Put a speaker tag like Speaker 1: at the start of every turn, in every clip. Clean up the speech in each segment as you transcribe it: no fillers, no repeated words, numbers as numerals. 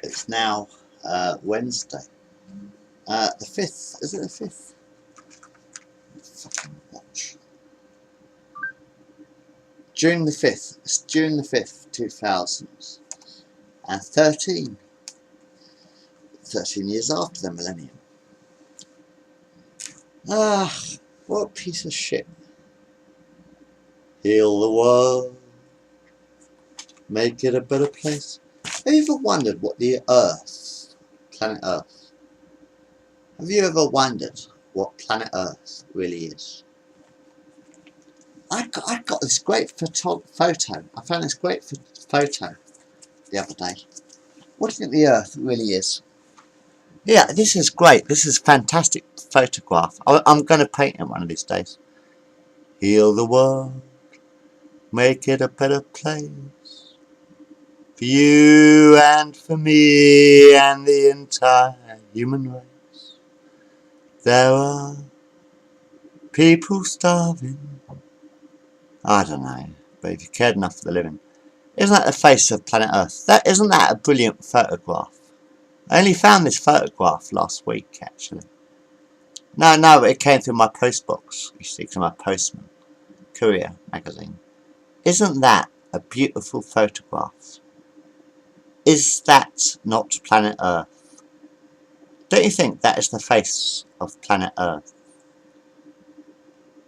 Speaker 1: It's now Wednesday. The 5th. Is it the 5th? Fucking watch. June the 5th. It's June the 5th, 2013. 13 years after the millennium. Ah, what a piece of shit. Heal the world. Make it a better place. Have you ever wondered what the Earth, planet Earth, have you ever wondered what planet Earth really is? I got this great photo. I found this great photo the other day. What do you think the Earth really is? Yeah, this is great. This is a fantastic photograph. I'm going to paint it one of these days. Heal the world. Make it a better place. For you and for me and the entire human race. There are people starving. I don't know, but if you cared enough for the living. Isn't that the face of planet Earth? Isn't that a brilliant photograph? I only found this photograph last week, actually. No, it came through my post box. You see, to my postman. Courier magazine. Isn't that a beautiful photograph? Is that not planet Earth? Don't you think that is the face of planet Earth?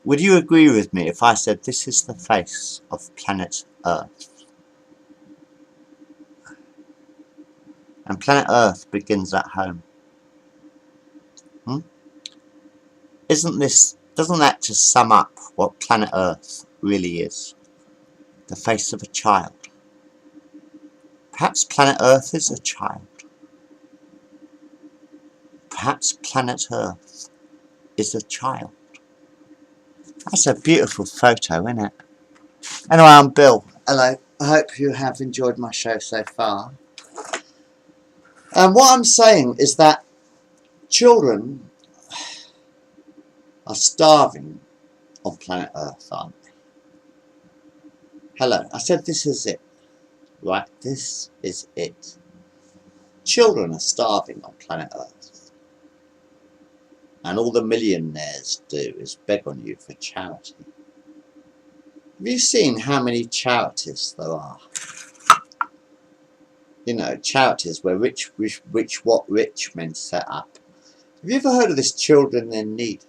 Speaker 1: Would you agree with me if I said this is the face of planet Earth? And planet Earth begins at home. Doesn't that just sum up what planet Earth really is? The face of a child. Perhaps planet Earth is a child. Perhaps planet Earth is a child. That's a beautiful photo, isn't it? Anyway, I'm Bill. Hello. I hope you have enjoyed my show so far. And what I'm saying is that children are starving on planet Earth, aren't they? Hello. I said this is it. Right? This is it. Children are starving on planet Earth. And all the millionaires do is beg on you for charity. Have you seen how many charities there are? You know, charities where rich men set up. Have you ever heard of this Children in Need?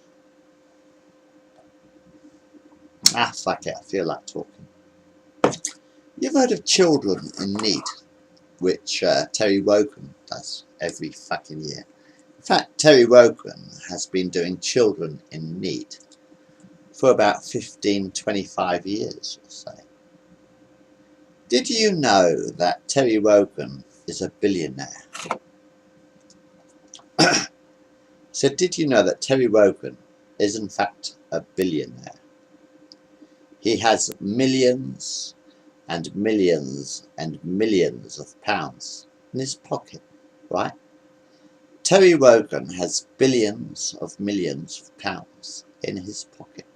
Speaker 1: Ah, fuck it, I feel like talking. You ever heard of Children in Need? Which Terry Wogan does every fucking year. In fact, Terry Wogan has been doing Children in Need for about 15-25 years or so. Did you know that Terry Wogan is a billionaire? So did you know that Terry Wogan is in fact a billionaire? He has millions and millions and millions of pounds in his pocket, right? Terry Wogan has billions of millions of pounds in his pocket.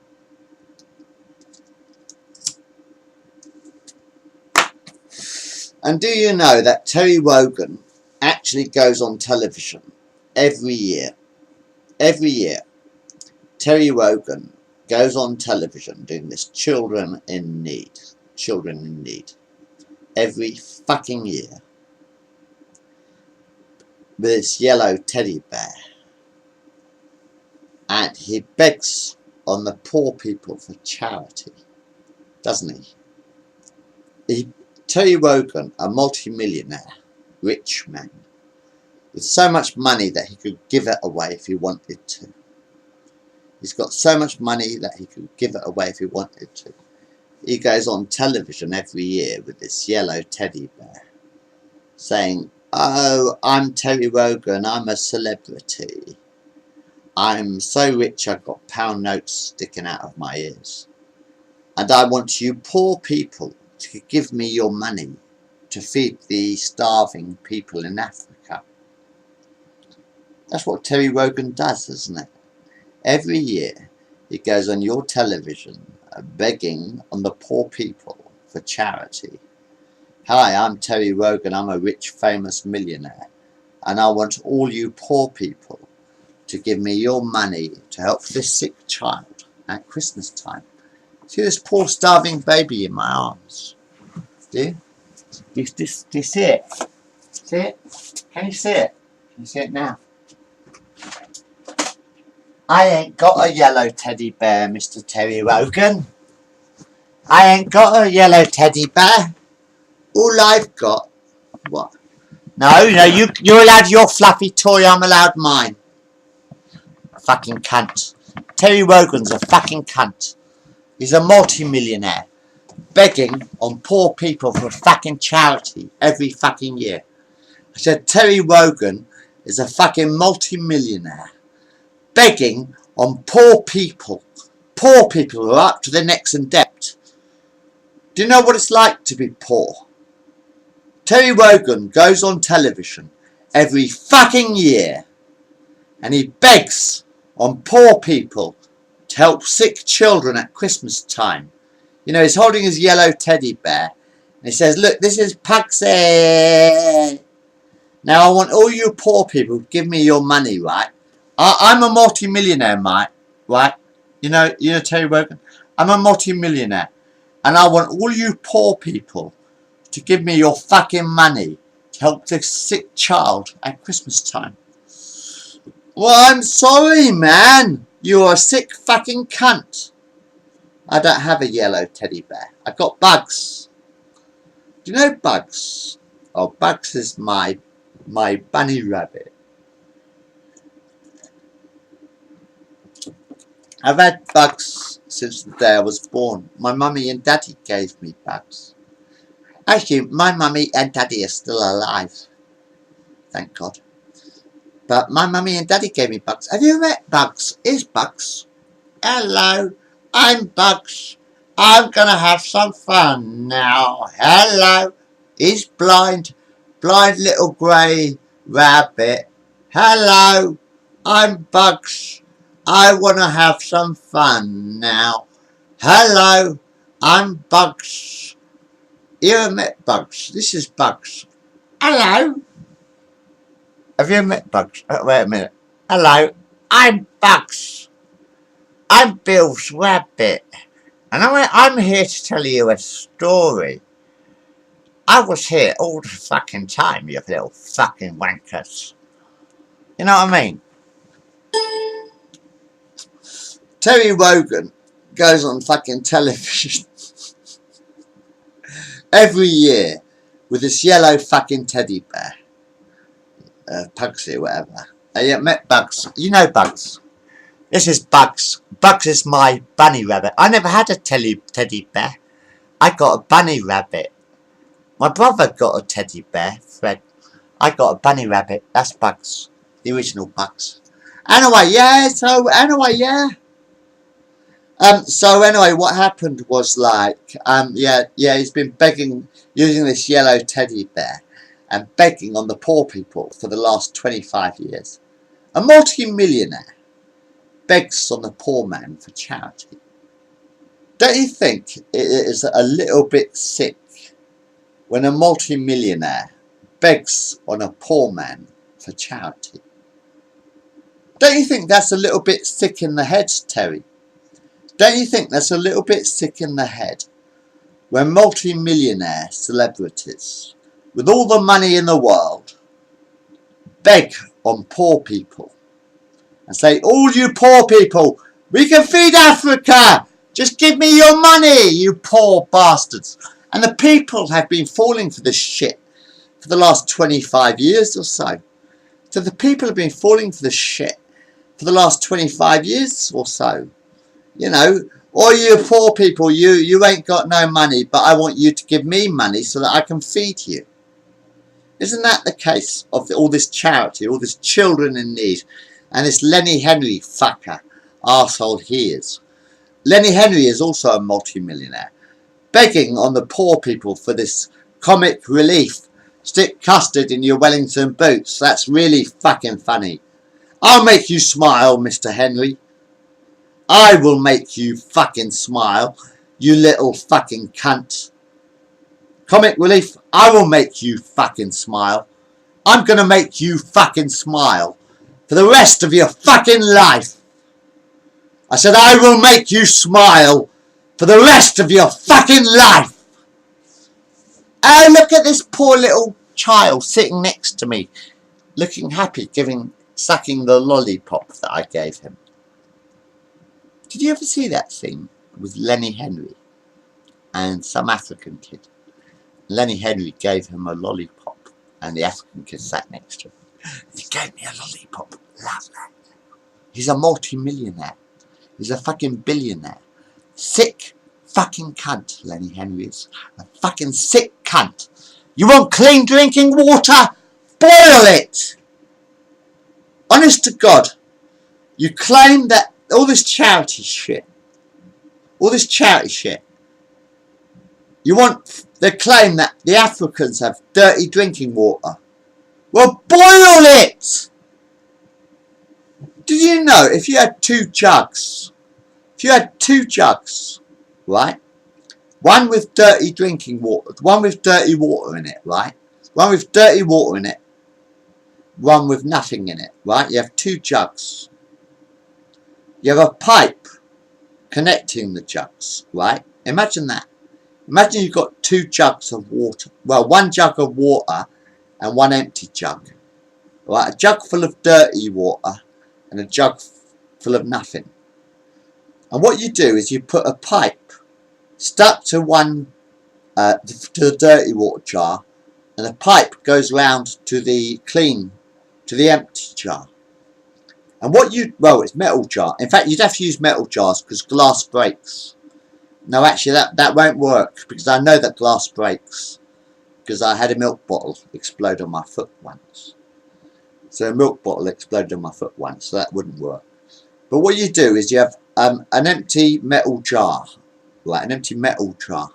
Speaker 1: And do you know that Terry Wogan actually goes on television every year? Every year, Terry Wogan goes on television doing this Children in Need. Children in Need. Every fucking year. With this yellow teddy bear. And he begs on the poor people for charity. Doesn't he? Terry Wogan, a multi-millionaire, rich man, with so much money that he could give it away if he wanted to. He's got so much money that he could give it away if he wanted to. He goes on television every year with this yellow teddy bear, saying, "Oh, I'm Terry Wogan, I'm a celebrity. I'm so rich I've got pound notes sticking out of my ears. And I want you poor people to give me your money to feed the starving people in Africa." That's what Terry Wogan does, isn't it? Every year he goes on your television begging on the poor people for charity. Hi, I'm Terry Wogan. I'm a rich, famous millionaire. And I want all you poor people to give me your money to help this sick child at Christmas time. See this poor starving baby in my arms? Do you? Do you see it? See it? Can you see it? Can you see it now? I ain't got a yellow teddy bear, Mr. Terry Wogan. I ain't got a yellow teddy bear. All I've got... What? No, you're allowed your fluffy toy, I'm allowed mine. Fucking cunt. Terry Wogan's a fucking cunt. He's a multi-millionaire, begging on poor people for fucking charity every fucking year. I said Terry Wogan is a fucking multi-millionaire, begging on poor people who are up to their necks in debt. Do you know what it's like to be poor? Terry Wogan goes on television every fucking year and he begs on poor people to help sick children at Christmas time. You know, he's holding his yellow teddy bear and he says, look, this is Pugsy. Now I want all you poor people to give me your money, right? I'm a multi-millionaire, mate, right? You know Terry Wogan? I'm a multi-millionaire and I want all you poor people to give me your fucking money to help this sick child at Christmas time. Well, I'm sorry, man. You're a sick fucking cunt. I don't have a yellow teddy bear. I got Bugs. Do you know Bugs? Oh, Bugs is my bunny rabbit. I've had Bugs since the day I was born. My mummy and daddy gave me Bugs. Actually, my mummy and daddy are still alive. Thank God. But my mummy and daddy gave me Bugs. Have you met Bugs? Here's Bugs. Hello, I'm Bugs. I'm gonna have some fun now. Hello. He's blind. Blind little grey rabbit. Hello, I'm Bugs. I wanna have some fun now. Hello, I'm Bugs. You ever met Bugs? This is Bugs. Hello. Have you ever met Bugs? Wait a minute. Hello, I'm Bugs. I'm Bill's rabbit. And I'm here to tell you a story. I was here all the fucking time, you little fucking wankers. You know what I mean? Terry Wogan goes on fucking television every year with this yellow fucking teddy bear. Pugsy or whatever. Yeah, met Bugs. You know Bugs. This is Bugs. Bugs is my bunny rabbit. I never had a teddy bear. I got a bunny rabbit. My brother got a teddy bear, Fred. I got a bunny rabbit. That's Bugs. The original Bugs. Anyway, yeah, so anyway, what happened was like, he's been begging, using this yellow teddy bear and begging on the poor people for the last 25 years. A multi-millionaire begs on the poor man for charity. Don't you think it is a little bit sick when a multi-millionaire begs on a poor man for charity? Don't you think that's a little bit sick in the head, Terry? Don't you think that's a little bit sick in the head when multi-millionaire celebrities with all the money in the world beg on poor people and say, all you poor people, we can feed Africa, just give me your money, you poor bastards. And the people have been falling for this shit for the last 25 years or so. So the people have been falling for this shit for the last 25 years or so. You know, or you poor people, you ain't got no money, but I want you to give me money so that I can feed you. Isn't that the case of all this charity, all this children in need, and this Lenny Henry fucker, arsehole he is? Lenny Henry is also a multi-millionaire, begging on the poor people for this comic relief. Stick custard in your Wellington boots. That's really fucking funny. I'll make you smile, Mr. Henry. I will make you fucking smile, you little fucking cunt. Comic relief, I will make you fucking smile. I'm gonna make you fucking smile for the rest of your fucking life. I said I will make you smile for the rest of your fucking life. Oh, look at this poor little child sitting next to me, looking happy, sucking the lollipop that I gave him. Did you ever see that scene with Lenny Henry and some African kid? Lenny Henry gave him a lollipop and the African kid sat next to him. He gave me a lollipop. Love that. He's a multi-millionaire. He's a fucking billionaire. Sick fucking cunt, Lenny Henry is. A fucking sick cunt. You want clean drinking water? Boil it! Honest to God, you claim that all this charity shit, they claim that the Africans have dirty drinking water. Well, boil it! Did you know if you had two jugs, right? One with dirty drinking water, one with dirty water in it, right? One with dirty water in it, one with nothing in it, right? You have two jugs. You have a pipe connecting the jugs, right? Imagine that. Imagine you've got two jugs of water. Well, one jug of water and one empty jug. Right? A jug full of dirty water and a jug full of nothing. And what you do is you put a pipe stuck to the dirty water jar, and the pipe goes round to the empty jar. And it's metal jar. In fact, you'd have to use metal jars because glass breaks. No, actually, that won't work because I know that glass breaks because I had a milk bottle explode on my foot once. So a milk bottle exploded on my foot once, so that wouldn't work. But what you do is you have an empty metal jar, right? An empty metal jar,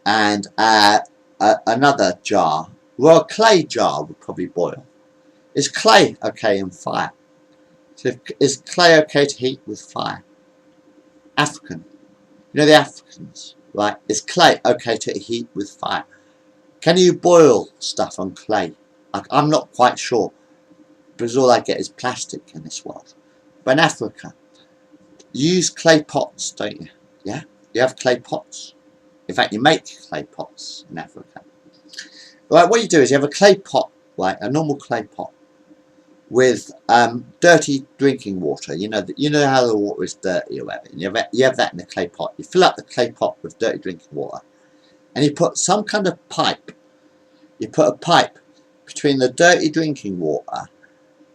Speaker 1: and another jar. Well, a clay jar would probably boil. Is clay okay in fire? So is clay okay to heat with fire? African. You know the Africans, right? Is clay okay to heat with fire? Can you boil stuff on clay? I'm not quite sure, because all I get is plastic in this world. But in Africa, you use clay pots, don't you? Yeah? You have clay pots. In fact, you make clay pots in Africa. Right, what you do is you have a clay pot, right? A normal clay pot with dirty drinking water. You know how the water is dirty or whatever. And you have that in the clay pot. You fill up the clay pot with dirty drinking water, and you put some kind of pipe. You put a pipe between the dirty drinking water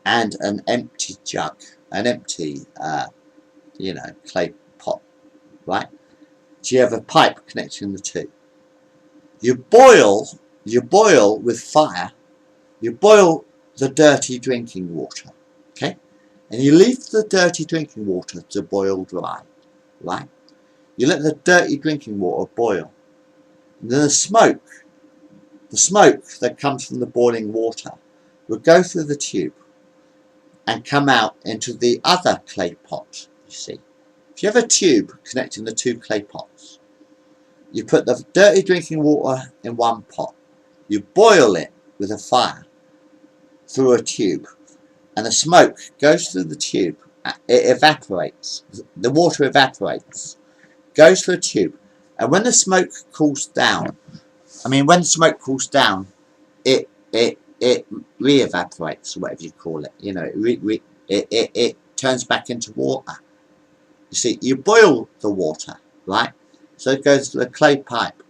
Speaker 1: and an empty jug, an empty, clay pot, right? So you have a pipe connecting the two. You boil with fire. You boil the dirty drinking water, okay? And you leave the dirty drinking water to boil dry, right? You let the dirty drinking water boil. And then the smoke that comes from the boiling water will go through the tube and come out into the other clay pot, you see. If you have a tube connecting the two clay pots, you put the dirty drinking water in one pot. You boil it with a fire through a tube, and the smoke goes through the tube. It evaporates. The water evaporates, goes through a tube, and when the smoke cools down, it re-evaporates, or whatever you call it. You know, it turns back into water. You see, you boil the water, right? So it goes to the clay pipe,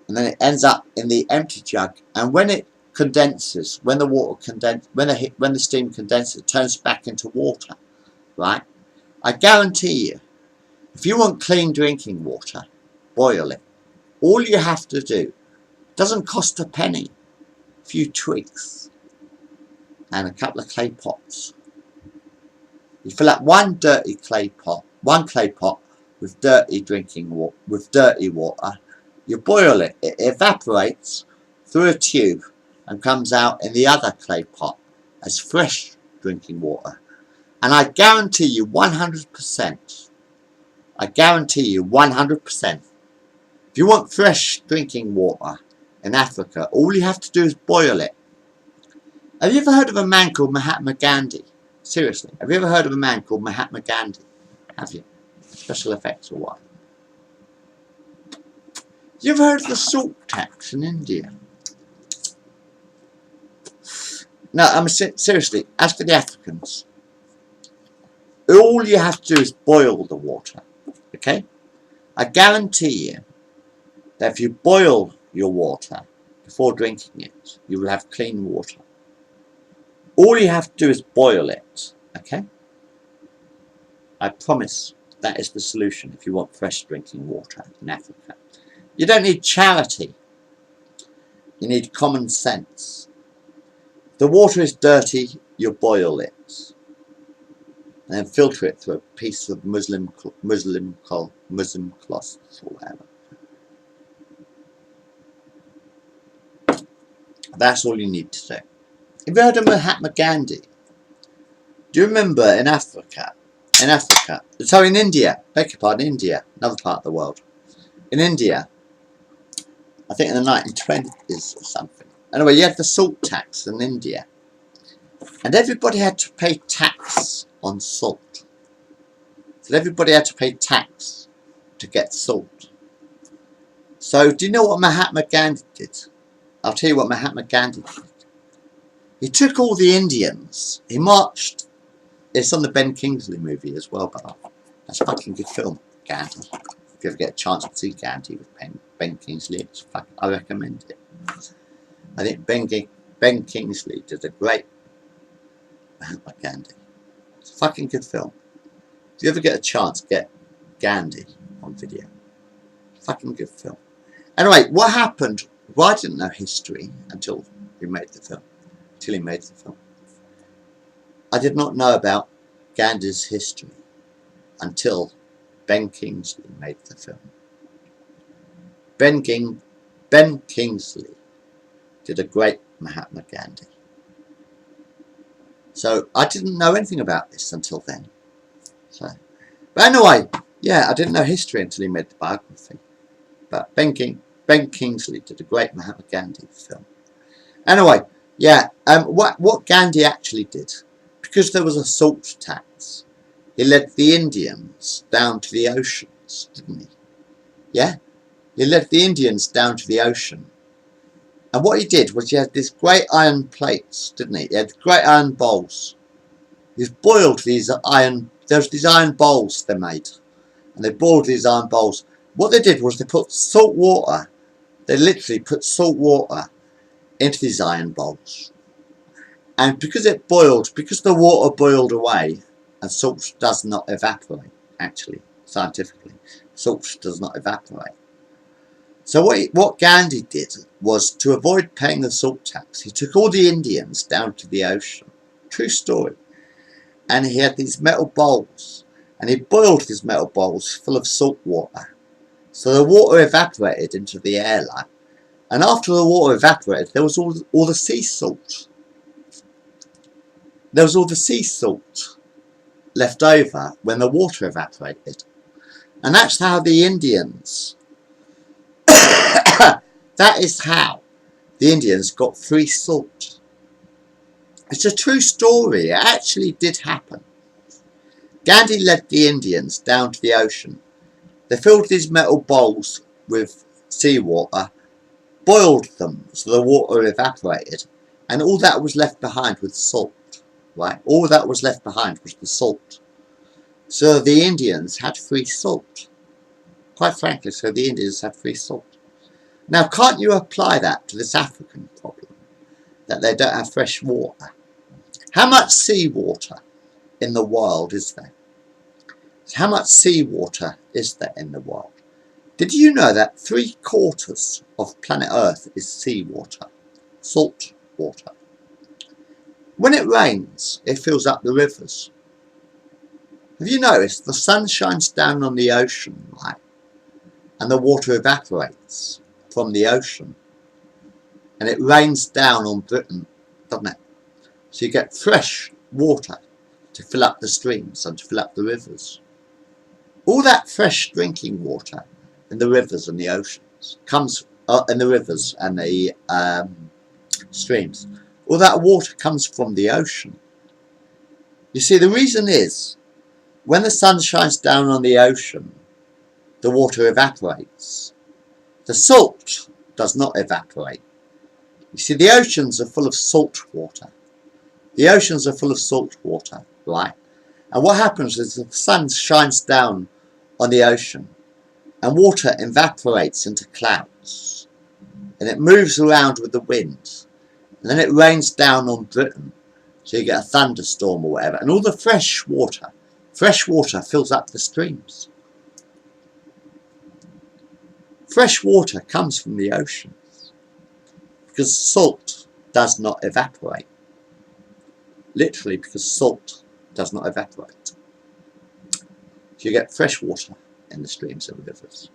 Speaker 1: and then it ends up in the empty jug. And when it condenses, when the steam condenses, it turns back into water, right? I guarantee you, if you want clean drinking water, boil it. All you have to do, doesn't cost a penny, a few twigs and a couple of clay pots. You fill up one clay pot with dirty drinking water, with dirty water. You boil it. It evaporates through a tube and comes out in the other clay pot as fresh drinking water. And I guarantee you 100%, If you want fresh drinking water in Africa, all you have to do is boil it. Have you ever heard of a man called Mahatma Gandhi? Seriously, have you ever heard of a man called Mahatma Gandhi? Have you? Special effects or what? Have you ever heard of the salt tax in India? No, seriously, as for the Africans, all you have to do is boil the water, okay? I guarantee you that if you boil your water before drinking it, you will have clean water. All you have to do is boil it, okay? I promise that is the solution if you want fresh drinking water in Africa. You don't need charity. You need common sense. If the water is dirty, you boil it. And then filter it through a piece of Muslim cloth or whatever. That's all you need to do. Have you heard of Mahatma Gandhi? Do you remember in Africa, sorry, in India, beg your pardon, India, another part of the world. In India, I think in the 1920s or something. Anyway, you had the salt tax in India. And everybody had to pay tax on salt. So everybody had to pay tax to get salt. So do you know what Mahatma Gandhi did? I'll tell you what Mahatma Gandhi did. He took all the Indians, he marched. It's on the Ben Kingsley movie as well, but that's a fucking good film, Gandhi. If you ever get a chance to see Gandhi with Ben Kingsley, I recommend it. I think Ben Kingsley did a great Mahatma Gandhi. It's a fucking good film. If you ever get a chance, get Gandhi on video. Fucking good film. Anyway, what happened? Well, I didn't know history until he made the film. I did not know about Gandhi's history until Ben Kingsley made the film. Ben Kingsley did a great Mahatma Gandhi. So I didn't know anything about this until then. But anyway, yeah, I didn't know history until he made the biography. But Ben Kingsley did a great Mahatma Gandhi film. Anyway, yeah, what Gandhi actually did, because there was a salt tax, he led the Indians down to the oceans, didn't he? Yeah, he led the Indians down to the ocean. And what he did was he had these great iron plates, didn't he? He had great iron bowls. He boiled these iron, there's these iron bowls they made. And they boiled these iron bowls. What they did was they put salt water, they literally put salt water into these iron bowls. And because it boiled, because the water boiled away, and salt does not evaporate, actually, scientifically, salt does not evaporate. So what Gandhi did was, to avoid paying the salt tax, he took all the Indians down to the ocean. True story. And he had these metal bowls, and he boiled these metal bowls full of salt water. So the water evaporated into the air like. And after the water evaporated, there was all the sea salt. There was all the sea salt left over when the water evaporated. And that's how the Indians, that is how the Indians got free salt. It's a true story. It actually did happen. Gandhi led the Indians down to the ocean. They filled these metal bowls with seawater, boiled them so the water evaporated, and all that was left behind was salt. Right? All that was left behind was the salt. So the Indians had free salt. Quite frankly, so the Indians had free salt. Now, can't you apply that to this African problem? That they don't have fresh water? How much seawater in the world is there? How much seawater is there in the world? Did you know that 3/4 of planet Earth is seawater? Salt water. When it rains, it fills up the rivers. Have you noticed the sun shines down on the ocean, right? And the water evaporates from the ocean. And it rains down on Britain, doesn't it? So you get fresh water to fill up the streams and to fill up the rivers. All that fresh drinking water in the rivers and the ocean comes in the rivers and the streams. All that water comes from the ocean. You see, the reason is, when the sun shines down on the ocean, the water evaporates. The salt does not evaporate. You see, the oceans are full of salt water. The oceans are full of salt water, right? And what happens is the sun shines down on the ocean and water evaporates into clouds. And it moves around with the wind. And then it rains down on Britain. So you get a thunderstorm or whatever. And all the fresh water fills up the streams. Fresh water comes from the oceans. Because salt does not evaporate. Literally because salt does not evaporate. So you get fresh water in the streams and rivers.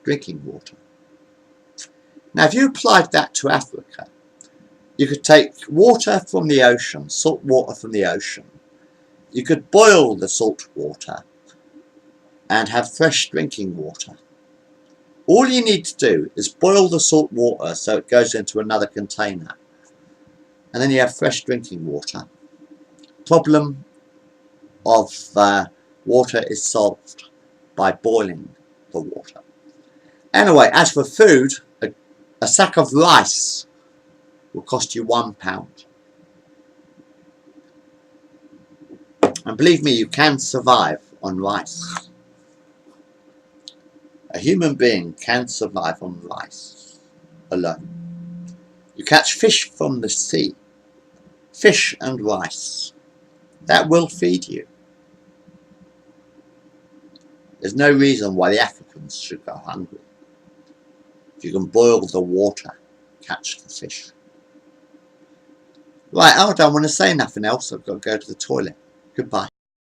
Speaker 1: Drinking water. Now if you applied that to Africa, you could take water from the ocean, salt water from the ocean. You could boil the salt water and have fresh drinking water. All you need to do is boil the salt water so it goes into another container. And then you have fresh drinking water. Problem of water is solved by boiling the water. Anyway, as for food, a sack of rice will cost you £1. And believe me, you can survive on rice. A human being can survive on rice alone. You catch fish from the sea, fish and rice. That will feed you. There's no reason why the Africans should go hungry. If you can boil the water, catch the fish. Right, I don't want to say nothing else. I've got to go to the toilet. Goodbye.